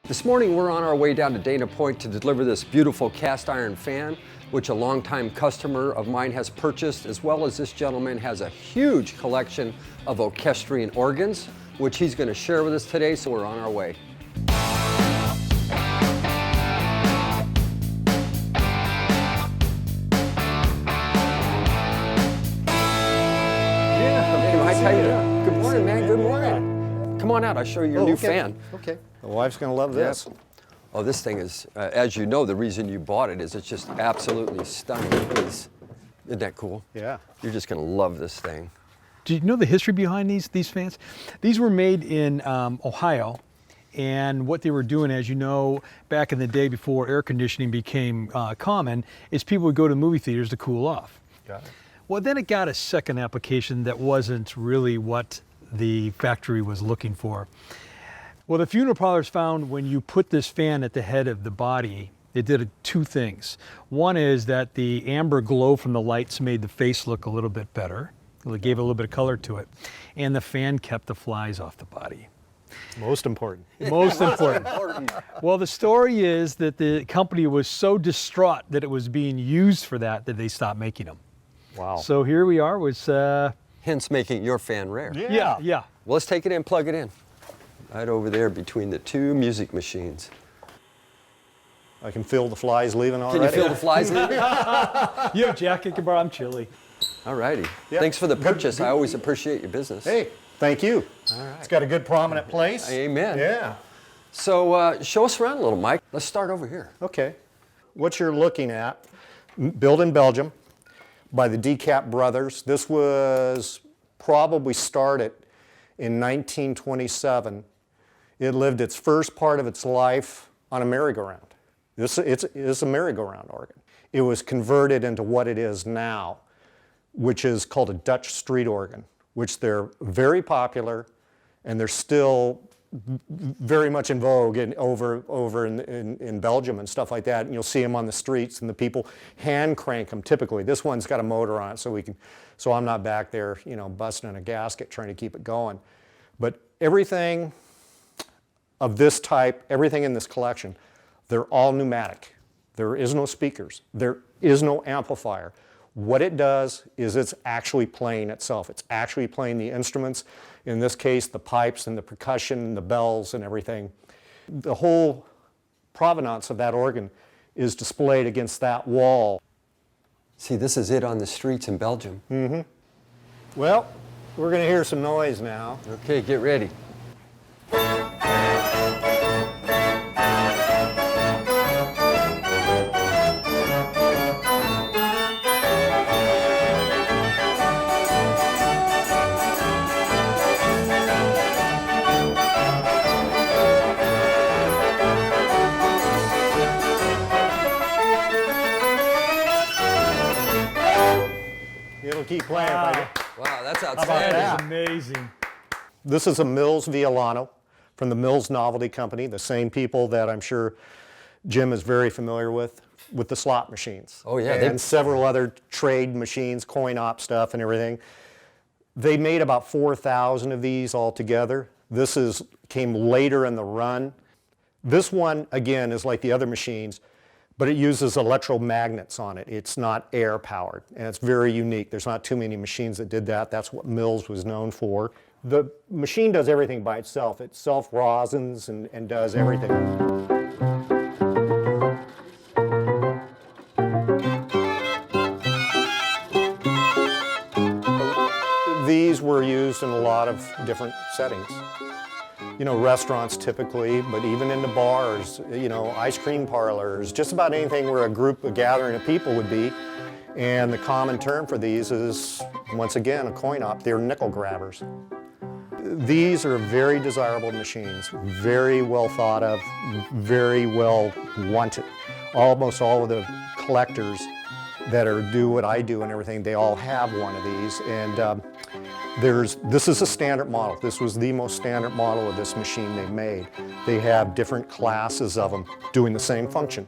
This morning we're on our way down to Dana Point to deliver this beautiful cast iron fan, which a longtime customer of mine has purchased, as well as this gentleman has a huge collection of orchestrion organs, which he's going to share with us today, so we're on our way. How you doing? Good morning, man. Good morning. Come on out. I'll show you your new fan. Okay. The wife's going to love this. Yes. Oh, this thing is, as you know, the reason you bought it is it's just absolutely stunning. Isn't that cool? Yeah. You're just going to love this thing. Do you know the history behind these fans? These were made in Ohio, and what they were doing, as you know, back in the day before air conditioning became common, is people would go to movie theaters to cool off. Got it. Well, then it got a second application that wasn't really what the factory was looking for. Well, the funeral parlors found when you put this fan at the head of the body, it did two things. One is that the amber glow from the lights made the face look a little bit better. It gave a little bit of color to it. And the fan kept the flies off the body. Most important. Most important. Well, the story is that the company was so distraught that it was being used for that they stopped making them. Wow. So here we are with... Hence making your fan rare. Yeah. Well, let's take it in, plug it in. Right over there between the two music machines. I can feel the flies leaving already. Can you feel the flies leaving? You have a jacket, Carousel, I'm chilly. All righty. Yeah. Thanks for the purchase. I always appreciate your business. Hey, thank you. All right. It's got a good prominent place. Amen. Yeah. So show us around a little, Mike. Let's start over here. Okay. What you're looking at, built in Belgium by the Decap brothers. This was probably started in 1927. It lived its first part of its life on a merry-go-round. It's a merry-go-round organ. It was converted into what it is now, which is called a Dutch street organ, which they're very popular, and they're still very much in vogue over in Belgium and stuff like that. And you'll see them on the streets, and the people hand crank them typically. This one's got a motor on it, so I'm not back there, busting in a gasket trying to keep it going. But everything of this type, everything in this collection, they're all pneumatic. There is no speakers. There is no amplifier. What it does is it's actually playing itself. It's actually playing the instruments, in this case the pipes and the percussion and the bells and everything. The whole provenance of that organ is displayed against that wall. See, this is it on the streets in Belgium. Mm-hmm. Well, we're going to hear some noise now. Okay, get ready. It'll keep playing. Wow, that's about outstanding. that? That is amazing. This is a Mills violano from the Mills Novelty Company, the same people that I'm sure Jim is very familiar with the slot machines. Oh, yeah. And several other trade machines, coin-op stuff and everything. They made about 4,000 of these altogether. This came later in the run. This one, again, is like the other machines, but it uses electromagnets on it. It's not air-powered, and it's very unique. There's not too many machines that did that. That's what Mills was known for. The machine does everything by itself. It self-rosins and does everything. These were used in a lot of different settings. Restaurants typically, but even in the bars, ice cream parlors, just about anything where a gathering of people would be. And the common term for these is, once again, a coin-op. They're nickel grabbers. These are very desirable machines, very well thought of, very well wanted. Almost all of the collectors that do what I do and everything, they all have one of these. And this is a standard model. This was the most standard model of this machine they made. They have different classes of them doing the same function.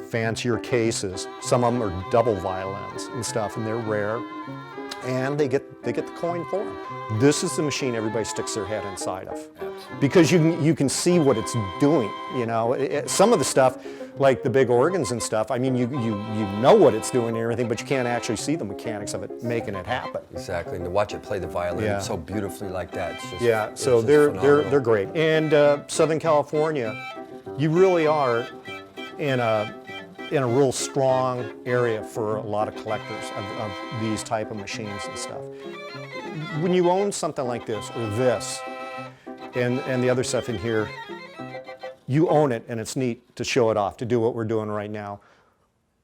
Fancier cases. Some of them are double violins and stuff, and they're rare. And they get the coin for them. This is the machine everybody sticks their head inside of. because you can see what it's doing, you know. Some of the stuff, like the big organs and stuff, I mean, you know what it's doing and everything, but you can't actually see the mechanics of it making it happen. Exactly, and to watch it play the violin so beautifully like that, it's just so it's just they're phenomenal. great. And Southern California, you really are in a real strong area for a lot of collectors of these type of machines and stuff. When you own something like this or this, and the other stuff in here, you own it, and it's neat to show it off, to do what we're doing right now.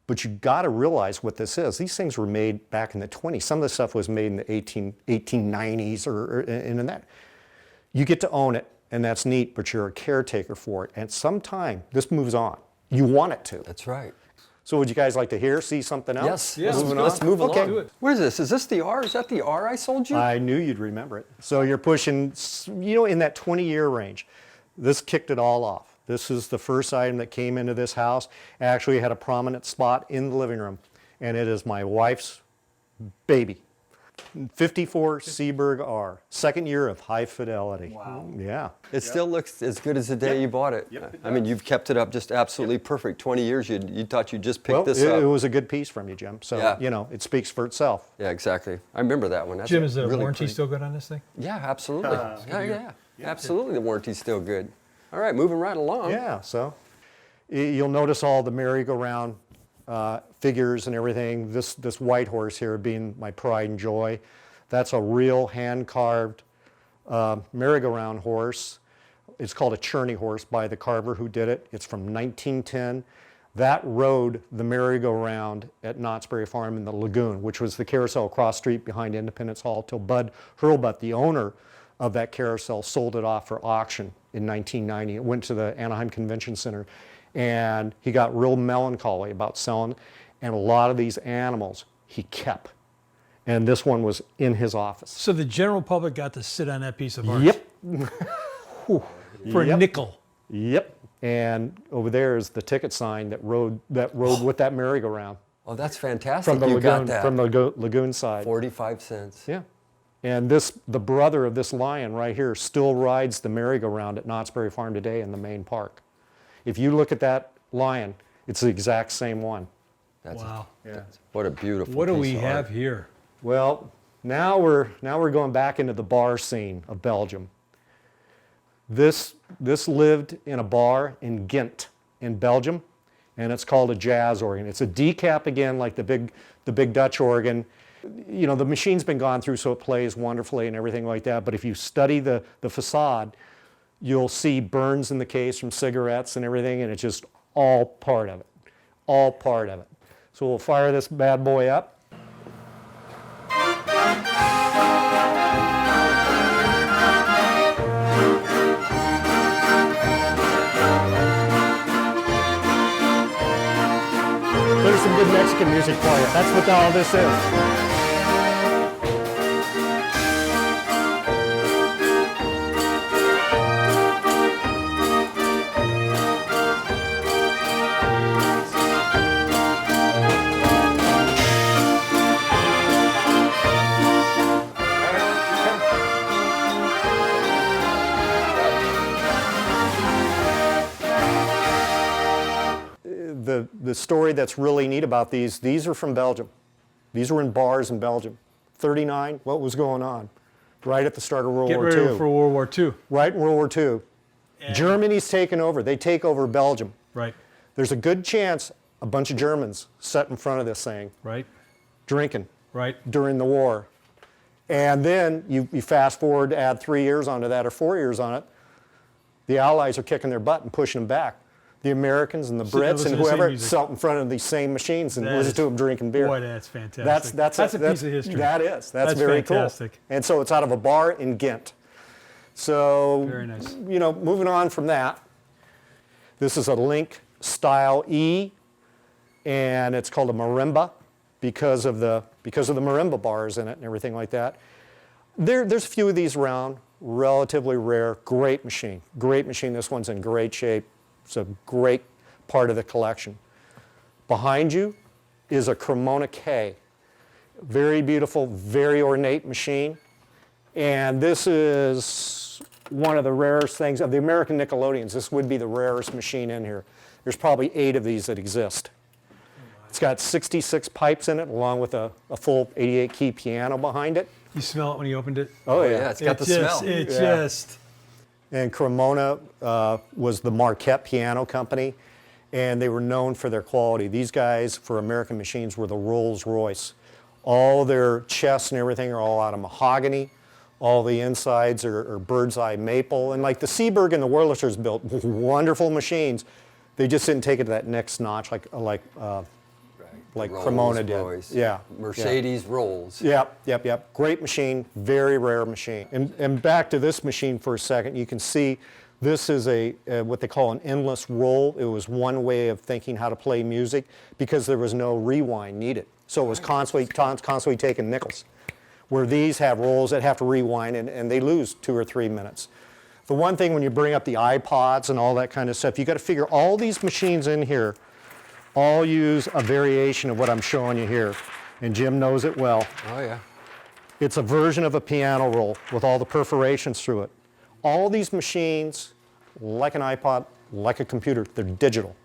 But you got to realize what this is. These things were made back in the 20s. Some of the stuff was made in the 1890s or in that. You get to own it, and that's neat, but you're a caretaker for it. And sometime, this moves on. You want it to. That's right. So would you guys like to see something else? Yes, let's move along. Do it. What is this? Is this the R? Is that the R I sold you? I knew you'd remember it. So you're pushing, in that 20-year range. This kicked it all off. This is the first item that came into this house. Actually, it had a prominent spot in the living room, and it is my wife's baby. 54 Seaberg R, second year of high fidelity. Wow. Yeah. It still looks as good as the day you bought it. Yep, it I mean, you've kept it up just absolutely perfect. 20 years, you thought you just picked this it up. was a good piece from you, Jim. So, it speaks for itself. Yeah, exactly. I remember that one. That's Jim, is the really warranty pretty. still good on this thing? Yeah, absolutely. Yeah. Absolutely, the warranty's still good. All right, moving right along. Yeah, so you'll notice all the merry-go-round figures and everything. This white horse here being my pride and joy. That's a real hand-carved merry-go-round horse. It's called a churney horse by the carver who did it. It's from 1910. That rode the merry-go-round at Knott's Berry Farm in the Lagoon, which was the Carousel across street behind Independence Hall, till Bud Hurlbut, the owner of that Carousel, sold it off for auction in 1990. It went to the Anaheim Convention Center, and he got real melancholy about selling, and a lot of these animals he kept. And this one was in his office. So the general public got to sit on that piece of art? Yep. For a nickel? Yep. And over there is the ticket sign that rode with that merry-go-round. Oh, that's fantastic. From the you lagoon, got that. from the lagoon side. 45 cents. Yeah. And the brother of this lion right here still rides the merry-go-round at Knott's Berry Farm today in the main park. If you look at that lion, it's the exact same one. Wow. What a beautiful What do piece we of have art. here? Well, now we're going back into the bar scene of Belgium. This lived in a bar in Ghent in Belgium, and it's called a jazz organ. It's a decap again, like the big Dutch organ. You know, the machine's been gone through, so it plays wonderfully and everything like that. But if you study the facade, you'll see burns in the case from cigarettes and everything, and it's just all part of it. All part of it. So we'll fire this bad boy up. There's some good Mexican music for you. That's what all this is. The story that's really neat about these are from Belgium. These were in bars in Belgium. 39, what was going on? Right at the start of World War II. Get ready for World War II. Right in World War II. Germany's taken over. They take over Belgium. Right. There's a good chance a bunch of Germans sat in front of this thing, Right. drinking Right. during the war. And then you fast forward, add 3 years onto that or 4 years on it, the Allies are kicking their butt and pushing them back. The Americans and the So they Brits listen and to the same whoever music. sat in front of these same machines and That listen is- to them drinking beer. Boy, that's fantastic. That's a piece of history. That is. That's That's very fantastic. cool. And so it's out of a bar in Ghent. So, Very nice. moving on from that, this is a Link Style E, and it's called a marimba because of the marimba bars in it and everything like that. There's a few of these around, relatively rare. Great machine. This one's in great shape. It's a great part of the collection. Behind you is a Cremona K. Very beautiful, very ornate machine. And this is one of the rarest things of the American Nickelodeons. This would be the rarest machine in here. There's probably 8 of these that exist. It's got 66 pipes in it, along with a full 88 key piano behind it. You smell it when you opened it? Oh yeah, yeah, it's got the smell. It Yeah. just. And Cremona was the Marquette piano company, and they were known for their quality. These guys, for American machines, were the Rolls Royce. All their chests and everything are all out of mahogany. All the insides are bird's eye maple. And like the Seeburg and the Wurlitzers built wonderful machines. They just didn't take it to that next notch like Cremona did. Royce, Yeah. Mercedes Rolls. Yep. Great machine, very rare machine. And back to this machine for a second, you can see this is what they call an endless roll. It was one way of thinking how to play music because there was no rewind needed. So it was constantly taking nickels. Where these have rolls that have to rewind and they lose 2 or 3 minutes. The one thing when you bring up the iPods and all that kind of stuff, you got to figure all these machines in here all use a variation of what I'm showing you here. And Jim knows it well. Oh yeah. It's a version of a piano roll with all the perforations through it. All these machines, like an iPod, like a computer, they're digital.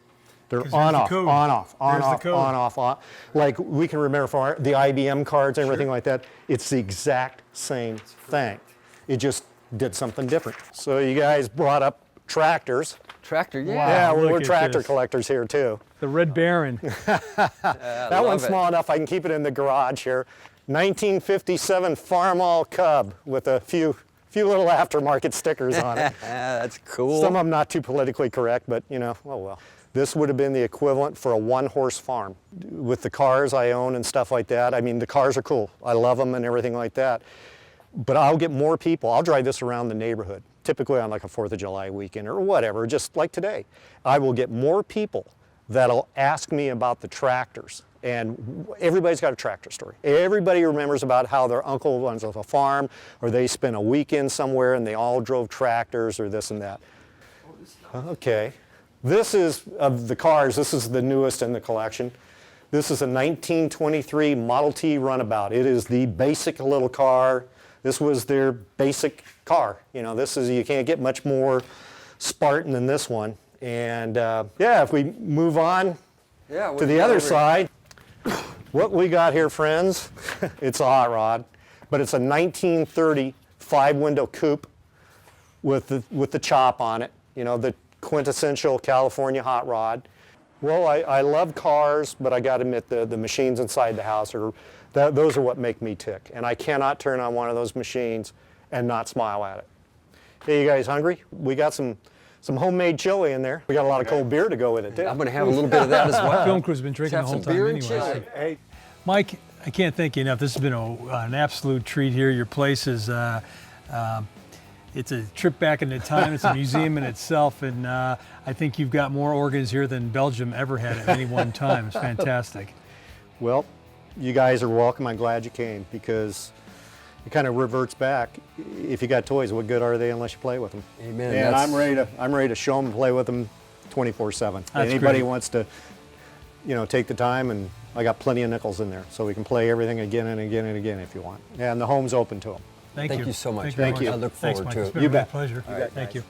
They're on off, on off, on off, on off, on. Like we can remember from the IBM cards and everything like that. It's the exact same thing. It just did something different. So you guys brought up tractors. Tractor, yeah. Yeah, look we're at tractor this. collectors here too. The Red Baron. That one's small enough I can keep it in the garage here. 1957 Farmall Cub with a few little aftermarket stickers on it. That's cool. Some of them not too politically correct, but you know, oh well. This would have been the equivalent for a 1-horse farm. With the cars I own and stuff like that, I mean, the cars are cool. I love them and everything like that. But I'll get more people. I'll drive this around the neighborhood, typically on like a 4th of July weekend or whatever, just like today. I will get more people that'll ask me about the tractors. And everybody's got a tractor story. Everybody remembers about how their uncle runs a farm, or they spent a weekend somewhere and they all drove tractors or this and that. Okay. This is, of the cars, this is the newest in the collection. This is a 1923 Model T Runabout. It is the basic little car. This was their basic car. You know, this is, you can't get much more Spartan than this one. And yeah, if we move on to the other side, what we got here, friends, it's a hot rod, but it's a 1930 5-window coupe with the chop on it. You know, the quintessential California hot rod. Well, I love cars, but I got to admit the machines inside the house those are what make me tick. And I cannot turn on one of those machines and not smile at it. Hey, you guys hungry? We got some homemade chili in there. We got a lot of cold beer to go with it too. I'm going to have a little bit of that as well. Film crew's been drinking the Let's whole have some time beer anyway. and chili. Hey, Mike, I can't thank you enough. This has been an absolute treat here. Your place is, it's a trip back into time. It's a museum in itself, and I think you've got more organs here than Belgium ever had at any one time. It's fantastic. well, you guys are welcome. I'm glad you came because it kind of reverts back. If you got toys, what good are they unless you play with them? Amen. And I'm ready to show them and play with them 24/7. Anybody great. wants to, you know, take the time, and I got plenty of nickels in there, so we can play everything again and again and again if you want. And the home's open to them. Thank you. Thank you so much. very Thank you. much. I look Thanks, forward Mike. to It's it. been You a real bet. pleasure. You bet, Thank guys. you.